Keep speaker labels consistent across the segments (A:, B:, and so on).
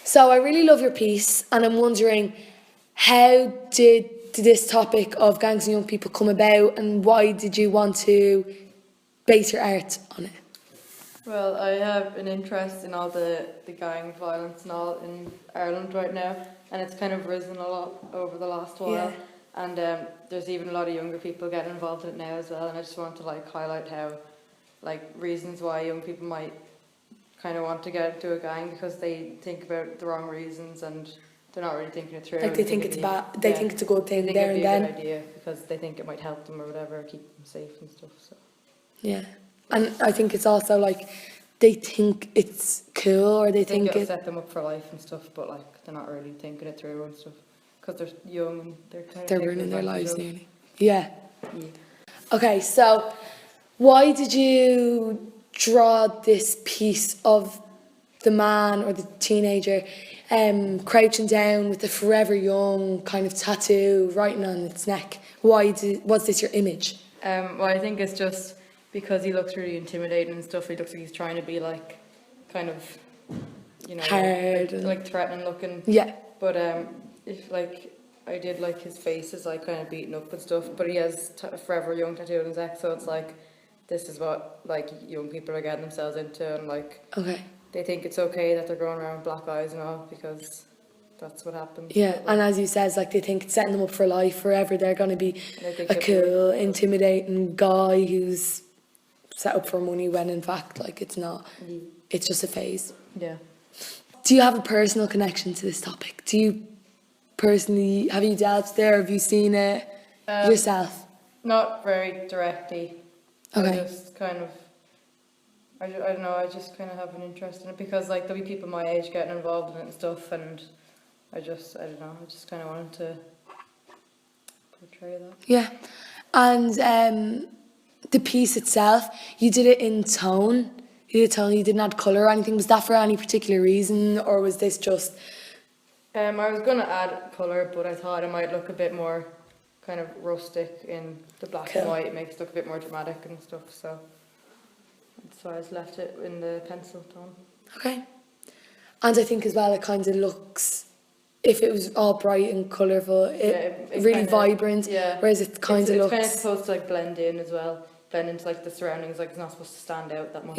A: So I really love your piece, and I'm wondering, how did this topic of gangs and young people come about, and why did you want to base your art on it?
B: Well, I have an interest in all the gang violence and all in Ireland right now, and it's kind of risen a lot over the last while.
A: Yeah.
B: And there's even a lot of younger people getting involved in it now as well. And I just want to like highlight how, like, reasons why young people might kind of want to get into a gang, because they think about the wrong reasons and they're not really thinking it through.
A: Like they think it's bad, they think it's a good thing there and then.
B: It'd be a good idea because they think it might help them or whatever, keep them safe and stuff. So.
A: Yeah, and I think it's also like they think it's cool, or they think
B: it'll
A: it
B: set them up for life and stuff, but like they're not really thinking it through and stuff because they're young and they're
A: ruining their lives nearly. Yeah. Okay, so why did you draw this piece of the man or the teenager crouching down with the forever young kind of tattoo writing on its neck? Was this your image?
B: Well, I think it's just because he looks really intimidating and stuff. He looks like he's trying to be like kind of, you know,
A: hard,
B: like threatening looking.
A: Yeah.
B: But if like I did like his face is like kind of beaten up and stuff, but he has forever young tattoo on his neck, so it's like this is what like young people are getting themselves into, and like they think it's okay that they're growing around with black eyes and all because that's what happens.
A: Yeah, and as you said, like they think it's setting them up for life forever. They're going to be a cool, intimidating guy who's set up for money, when in fact, like, it's not. It's just a phase.
B: Yeah.
A: Do you have a personal connection to this topic? Do you personally, have you dealt there? Have you seen it yourself?
B: Not very directly.
A: Okay.
B: I just kind of, I don't know, I just kind of have an interest in it because like there'll be people my age getting involved in it and stuff, and I don't know, I just kind of wanted to portray that.
A: Yeah. And the piece itself, you did it in tone. You didn't add colour or anything. Was that for any particular reason, or was this just...
B: I was going to add colour, but I thought it might look a bit more kind of rustic in the black and white. It makes it look a bit more dramatic and stuff, so that's why I just left it in the pencil tone.
A: Okay. And I think as well it kind of looks, if it was all bright and colourful, it's really kinda, vibrant, whereas it kind of looks...
B: It's kind of supposed to like blend in as well, blend into like the surroundings, like it's not supposed to stand out that much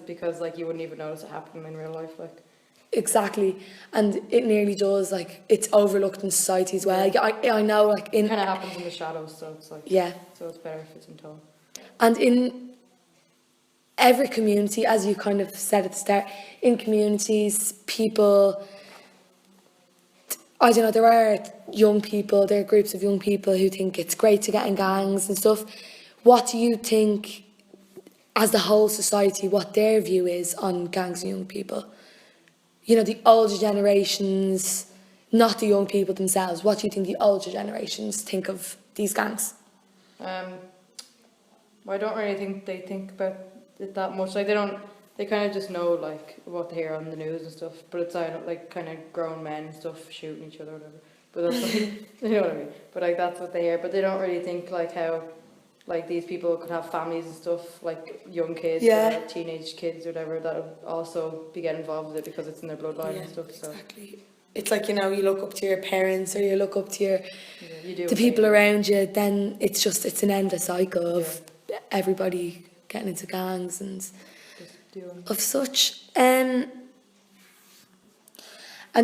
B: because like you wouldn't even notice it happening in real life, like.
A: Exactly, and it nearly does, like, it's overlooked in society as well. Like, I know, like,
B: it kind of happens in the shadows, so it's like...
A: Yeah.
B: So it's better if it's in tone.
A: And in every community, as you kind of said at the start, in communities, people... I don't know, there are groups of young people who think it's great to get in gangs and stuff. What do you think, as the whole society, what their view is on gangs and young people? You know, the older generations, not the young people themselves. What do you think the older generations think of these gangs?
B: Well, I don't really think they think about it that much. Like, they kind of just know, like, what they hear on the news and stuff. But it's like kind of grown men and stuff shooting each other or whatever. But that's like, you know what I mean? But like, that's what they hear. But they don't really think like how, like, these people could have families and stuff, like young kids or teenage kids or whatever, that would also be getting involved with it because it's in their bloodline and stuff. So
A: exactly. It's like, you know, you look up to your parents or you look up to the people around you, then it's an endless cycle of everybody getting into gangs and of such. And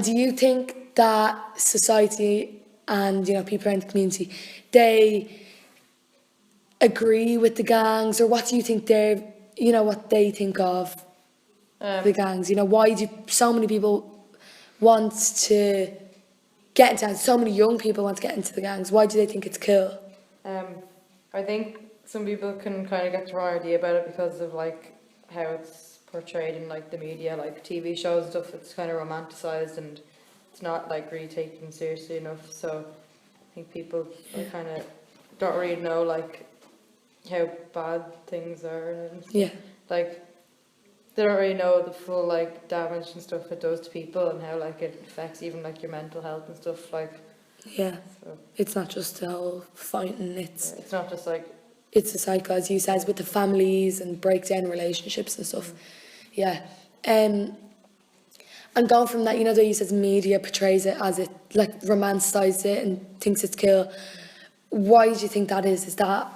A: do you think that society and, you know, people around the community, they agree with the gangs, or what do you think what they think of the gangs? You know, why do so many people want to get into gangs? So many young people want to get into the gangs. Why do they think it's cool?
B: I think some people can kind of get the wrong idea about it because of like how it's portrayed in like the media, like TV shows and stuff. It's kind of romanticized and it's not like really taken seriously enough. So I think people kind of don't really know like how bad things are and stuff. Like they don't really know the full like damage and stuff it does to people and how like it affects even like your mental health and stuff, like so.
A: It's not just the whole fighting, it's
B: not just like
A: it's a cycle, as you said, with the families and breakdown relationships and stuff. And And going from that, you know, the use as media portrays it as it, like, romanticizes it and thinks it's cool. Why do you think that is? Is that,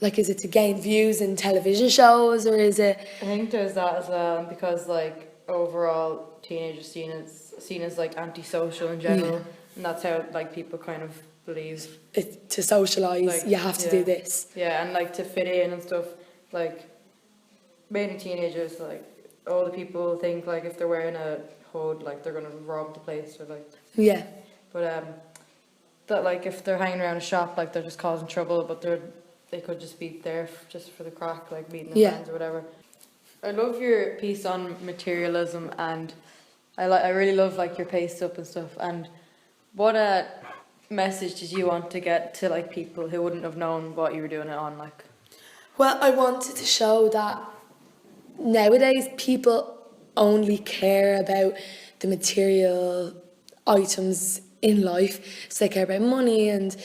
A: like, is it to gain views in television shows, or is it?
B: I think there's that as well, because like overall teenagers seen as like antisocial in general, and that's how like people kind of believe
A: It, to socialise,
B: like,
A: you have to do this.
B: Yeah, and like to fit in and stuff, like mainly teenagers, like all the people think like if they're wearing a hood, like they're gonna rob the place, or like,
A: Yeah.
B: but that like if they're hanging around a shop, like they're just causing trouble, but they could just be there just for the crack, like meeting their friends or whatever. I love your piece on materialism, and I really love like your paste up and stuff. And what a message did you want to get to like people who wouldn't have known what you were doing it on, like?
A: Well, I wanted to show that nowadays people only care about the material items in life. So they care about money and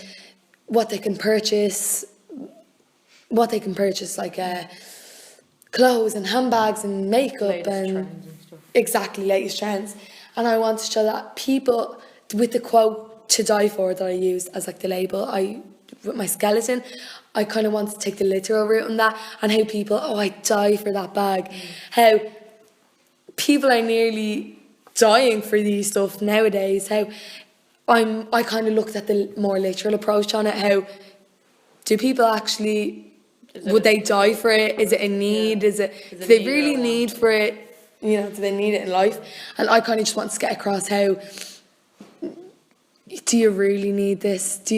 A: what they can purchase, like clothes and handbags and makeup
B: Latest
A: and
B: trends and stuff.
A: exactly, latest trends. And I want to show that people, with the quote "to die for" that I used as like the label, with my skeleton, I kind of want to take the literal route on that, and how people, oh, I die for that bag. How people are nearly dying for these stuff nowadays. How I kind of looked at the more literal approach on it. How do people actually, would they die for it? Is it a need?
B: Yeah.
A: Do they really need for it? You know, do they need it in life? And I kind of just want to get across how, do you really need this? Do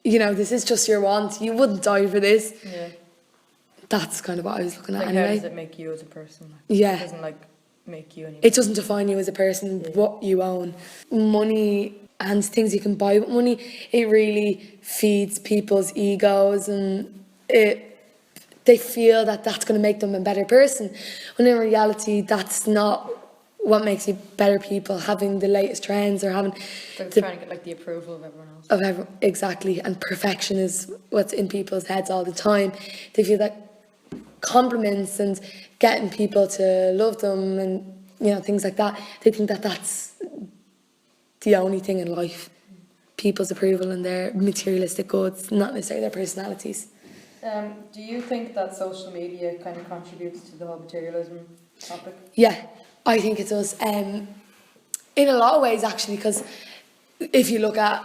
A: you know, this is just your want. You wouldn't die for this.
B: Yeah.
A: That's kind of what I was looking at
B: Like,
A: anyway.
B: how does it make you as a person? Like,
A: Yeah.
B: It doesn't like make you any.
A: It doesn't define you as a person, what you own. Money and things you can buy with money, it really feeds people's egos, and they feel that that's going to make them a better person. When in reality, that's not what makes you better people, having the latest trends or having...
B: They're trying to get like the approval of everyone else.
A: Exactly, and perfection is what's in people's heads all the time. They feel that compliments and getting people to love them and, you know, things like that, they think that that's the only thing in life. People's approval and their materialistic goods, not necessarily their personalities.
B: Do you think that social media kind of contributes to the whole materialism topic?
A: Yeah, I think it does. In a lot of ways, actually, because if you look at,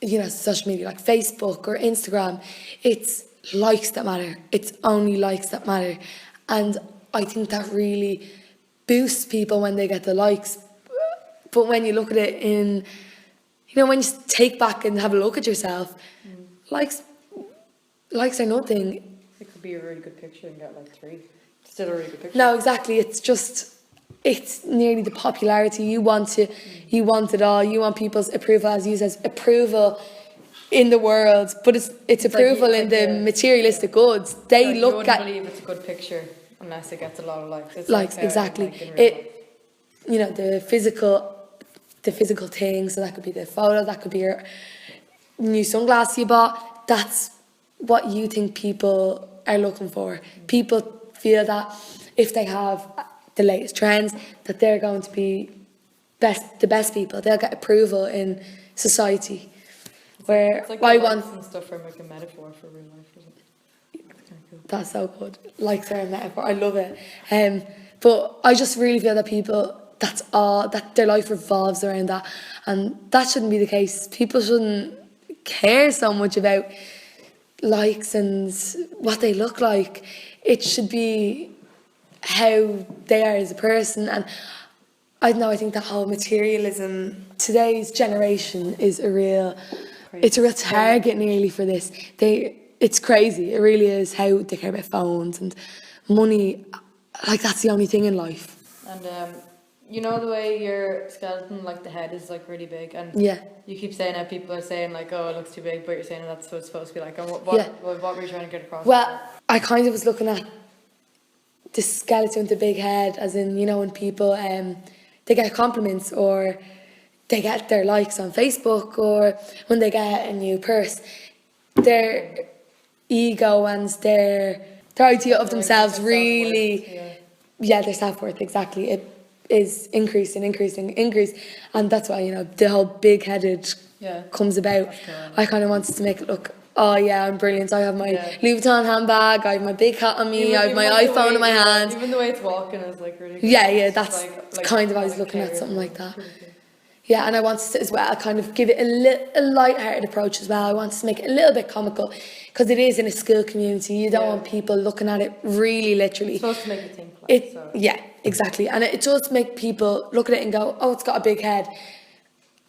A: you know, social media like Facebook or Instagram, it's likes that matter. It's only likes that matter. And I think that really boosts people when they get the likes. But when you look at it in, you know, when you take back and have a look at yourself, likes are nothing.
B: It could be a really good picture and get like 3. Still a really good picture.
A: No, exactly. It's nearly the popularity. You want it all. You want people's approval, as you says, approval in the world, but it's approval
B: like
A: in the materialistic goods. They
B: like,
A: look
B: you wouldn't
A: at,
B: believe it's a good picture unless it gets a lot of likes. It's
A: likes,
B: like,
A: exactly.
B: like in real life.
A: You know, the physical things. So that could be the photo. That could be your new sunglasses you bought. That's what you think people are looking for. People feel that if they have the latest trends, that they're going to be the best people. They'll get approval in society. Where
B: It's like
A: I
B: the
A: want...
B: likes and stuff are like a metaphor for real life, isn't it? It's kind of cool.
A: That's so good. Likes are a metaphor. I love it. But I just really feel that people, that's all, that their life revolves around that. And that shouldn't be the case. People shouldn't care so much about likes and what they look like. It should be how they are as a person. And I don't know, I think that whole materialism, today's generation is a real target nearly for this. It's crazy, it really is, how they care about phones and money. Like, that's the only thing in life.
B: And you know the way your skeleton, like the head is like really big, and
A: Yeah.
B: you keep saying that people are saying like, oh, it looks too big, but you're saying that's what it's supposed to be like. And what were you trying to get across?
A: Well, I kind of was looking at the skeleton with the big head, as in, you know, when people they get compliments or they get their likes on Facebook, or when they get a new purse, their ego and their idea of themselves really, their self-worth, exactly. is increasing, and that's why, you know, the whole big-headed comes about. I kind of wanted to make it look, oh yeah, I'm brilliant. I have my Louis Vuitton handbag, I have my big hat on me, I have my iPhone in my hand.
B: Even the way it's walking is like really good.
A: Yeah, that's kind of, I was looking at something like that. Yeah, and I wanted to as well kind of give it a light-hearted approach as well. I wanted to make it a little bit comical because it is in a school community. You don't want people looking at it really literally.
B: It's supposed to make you think. Like,
A: Yeah, exactly. And it does make people look at it and go, oh, it's got a big head.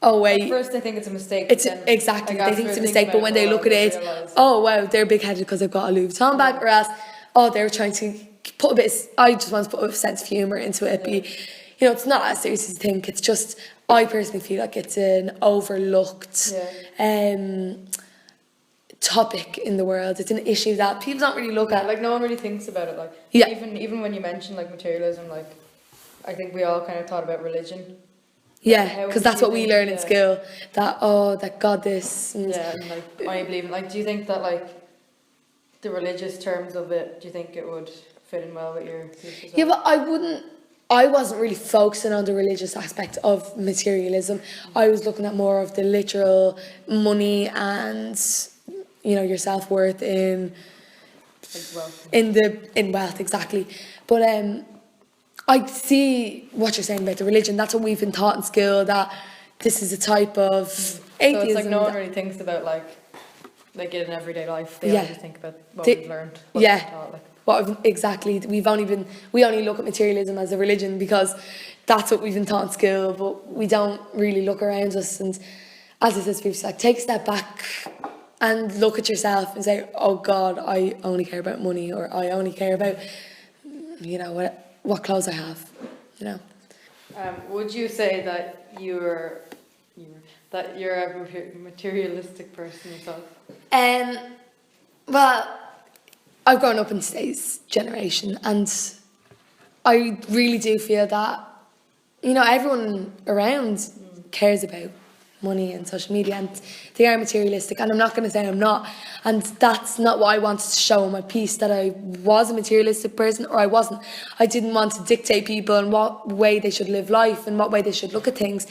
A: Oh, wait.
B: At first they think it's a mistake.
A: Exactly, they think it's a mistake, but when they look at it, oh, wow, they're big-headed because they've got a Louis Vuitton bag, or else, oh, they're trying to put a bit of, I just want to put a sense of humour into it. You know, it's not as serious as you think. It's just, I personally feel like it's an overlooked topic in the world. It's an issue that people don't really look at.
B: Like, no one really thinks about it. Like, even when you mention like materialism, like, I think we all kind of thought about religion.
A: Yeah, because that's what we learn in school. That God this. And
B: and like I believe in. Like, do you think that like the religious terms of it? Do you think it would fit in well with your views?
A: Yeah, but I wasn't really focusing on the religious aspect of materialism. I was looking at more of the literal money and, you know, your self-worth in
B: wealth.
A: in wealth, exactly. But I see what you're saying about the religion. That's what we've been taught in school, that this is a type of atheism.
B: So it's like no one really thinks about like in everyday life. They only think about what we've learned. What we've taught, like.
A: Exactly. We only look at materialism as a religion because that's what we've been taught in school, but we don't really look around us. And as I said previously, like, take a step back and look at yourself and say, oh God, I only care about money, or I only care about, you know, what clothes I have, you know.
B: Would you say that you're a materialistic person yourself?
A: Well, I've grown up in today's generation, and I really do feel that, you know, everyone around cares about money and social media, and they are materialistic, and I'm not going to say I'm not, and that's not what I wanted to show in my piece, that I was a materialistic person or I wasn't. I didn't want to dictate people in what way they should live life and what way they should look at things.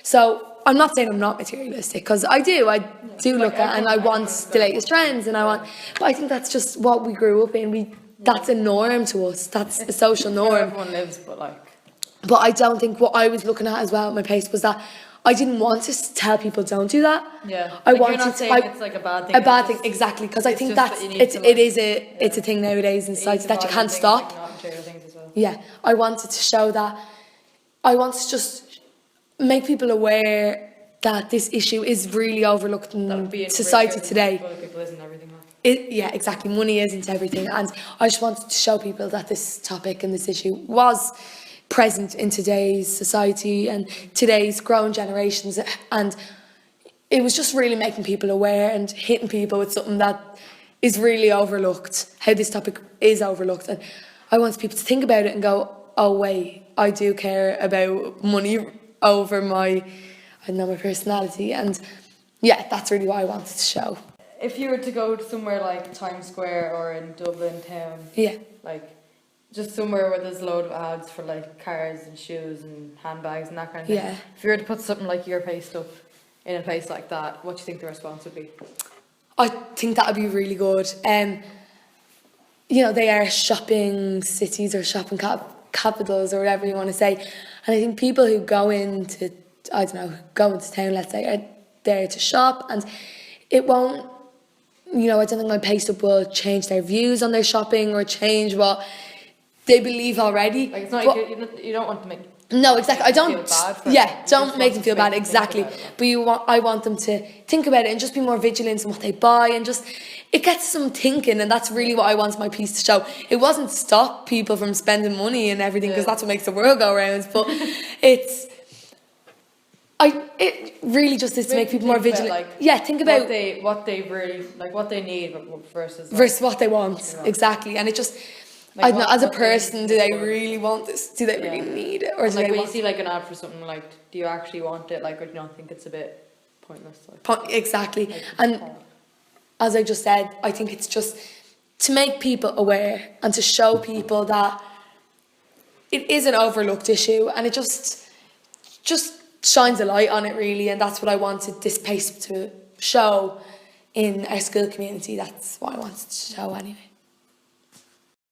A: So I'm not saying I'm not materialistic, because I do look at, and I want the latest trends, and but I think that's just what we grew up in. That's a norm to us. That's a social norm.
B: Everyone lives,
A: But I don't think what I was looking at as well at my pace was that I didn't want to tell people don't do that.
B: Yeah.
A: I
B: like,
A: wanted
B: you're not saying it's like a bad thing.
A: A bad thing, exactly, because I think it's a thing nowadays in society that you can't stop. Yeah, I wanted to show that. I want to just make people aware that this issue is really overlooked in society today. Yeah, exactly. Money isn't everything, and I just wanted to show people that this topic and this issue was present in today's society and today's growing generations, and it was just really making people aware and hitting people with something that is really overlooked, how this topic is overlooked. And I want people to think about it and go, oh wait, I do care about money over my personality. And yeah, that's really what I wanted to show.
B: If you were to go to somewhere like Times Square or in Dublin town, like just somewhere where there's a load of ads for like cars and shoes and handbags and that kind of thing.
A: Yeah.
B: If you were to put something like your pay stuff in a place like that, what do you think the response would be?
A: I think that would be really good. You know, they are shopping cities or shopping capitals or whatever you want to say. And I think people who go into town, let's say, are there to shop, and it won't, you know, I don't think my pay stub will change their views on their shopping or change what they believe already.
B: Like, it's not like you don't want to make.
A: No, exactly. I don't. Don't make them feel bad.
B: It,
A: exactly. But I want them to think about it and just be more vigilant in what they buy, and just it gets them thinking, and that's really what I want my piece to show. It wasn't stop people from spending money and everything, because that's what makes the world go round. But it really just is to make people more vigilant. Think about
B: what they really like, what they need versus
A: what they want. Exactly, and it just. Like, I don't know, as a person, do they really want this? Do they really need it? Or do
B: like
A: they
B: when you see like an ad for something, like, do you actually want it? Like, or do you not think it's a bit pointless? Like,
A: exactly. And as I just said, I think it's just to make people aware and to show people that it is an overlooked issue, and it just shines a light on it really, and that's what I wanted this place to show in our school community. That's what I wanted to show anyway.